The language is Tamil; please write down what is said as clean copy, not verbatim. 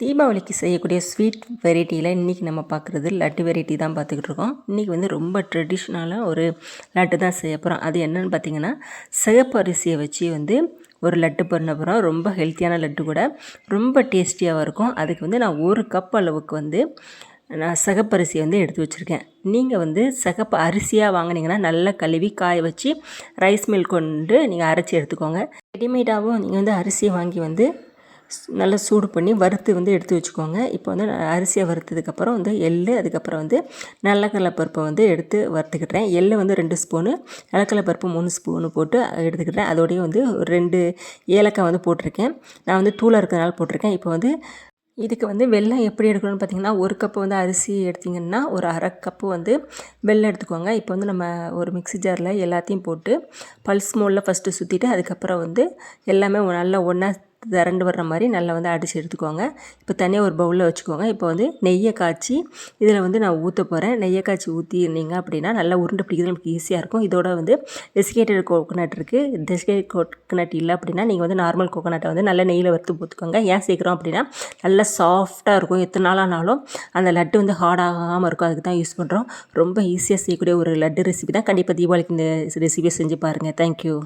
தீபாவளிக்கு செய்யக்கூடிய ஸ்வீட் வெரைட்டியில் இன்றைக்கி நம்ம பார்க்குறது லட்டு வெரைட்டி தான் பார்த்துக்கிட்டு இருக்கோம். இன்றைக்கி வந்து ரொம்ப ட்ரெடிஷ்னலாக ஒரு லட்டு தான் செய்ய போகிறோம். அது என்னென்னு பார்த்திங்கன்னா, சிகப்பு அரிசியை வச்சு வந்து ஒரு லட்டு பண்ண போகிறோம். ரொம்ப ஹெல்த்தியான லட்டு கூட, ரொம்ப டேஸ்டியாகவும் இருக்கும். அதுக்கு வந்து நான் 1 கப் அளவுக்கு வந்து நான் சிகப்பரிசியை வந்து எடுத்து வச்சுருக்கேன். நீங்கள் வந்து சிகப்பு அரிசியாக வாங்கினீங்கன்னா நல்லா கழுவி காய வச்சு ரைஸ் மில் கொண்டு நீங்கள் அரைச்சி எடுத்துக்கோங்க. ரெடிமேடாகவும் நீங்கள் வந்து அரிசியை வாங்கி வந்து நல்லா சூடு பண்ணி வறுத்து வந்து எடுத்து வச்சுக்கோங்க. இப்போ வந்து அரிசியை வறுத்ததுக்கப்புறம் வந்து அதுக்கப்புறம் வந்து நிலக்கடலை பருப்பை வந்து எடுத்து வறுத்துக்கிட்டேன். வந்து 2 ஸ்பூனு, நிலக்கடலை பருப்பு 3 ஸ்பூனு போட்டு எடுத்துக்கிட்டேன். அதோடய வந்து 2 ஏலக்காய் வந்து போட்டிருக்கேன். நான் வந்து தூளாக இருக்கிறதுனால போட்டிருக்கேன். இப்போ வந்து இதுக்கு வந்து வெல்லம் எப்படி எடுக்கணும்னு பார்த்திங்கன்னா, 1 கப்பு வந்து அரிசி எடுத்திங்கன்னா ஒரு 1/2 கப்பு வந்து வெல்லம் எடுத்துக்கோங்க. இப்போ வந்து நம்ம ஒரு மிக்ஸி ஜாரில் எல்லாத்தையும் போட்டு பல்ஸ் மோடில் ஃபஸ்ட்டு சுற்றிட்டு அதுக்கப்புறம் வந்து எல்லாமே நல்லா ஒன்றா திரண்டு வர்ற மாதிரி நல்லா வந்து அடித்து எடுத்துக்கோங்க. இப்போ தனியாக ஒரு பவுலில் வச்சுக்கோங்க. இப்போ வந்து நெய்யை காய்ச்சி இதில் வந்து நான் ஊற்ற போகிறேன். நெய்யை காய்ச்சி ஊற்றிருந்தீங்க அப்படின்னா நல்லா உருண்டை பிடிக்கிறது நமக்கு ஈஸியாக இருக்கும். இதோட வந்து டெசிகேட்டட் கோகோனட் இருக்குது. டெசிகேட்டட் கோகோனட் இல்லை அப்படின்னா நீங்கள் வந்து நார்மல் கோகோனட்டை வந்து நல்லா நெய்யில் வறுத்து ஊற்றுக்கோங்க. ஏன் சேர்க்குறோம் அப்படின்னா நல்லா சாஃப்டாக இருக்கும். எத்தனை நாளானாலும் அந்த லட்டு வந்து ஹார்டாகாமல் இருக்கும். அதுக்கு தான் யூஸ் பண்ணுறோம். ரொம்ப ஈஸியாக செய்யக்கூடிய ஒரு லட்டு ரெசிபி தான். கண்டிப்பாக தீபாவளிக்கு இந்த ரெசிபியை செஞ்சு பாருங்கள். தேங்க்யூ.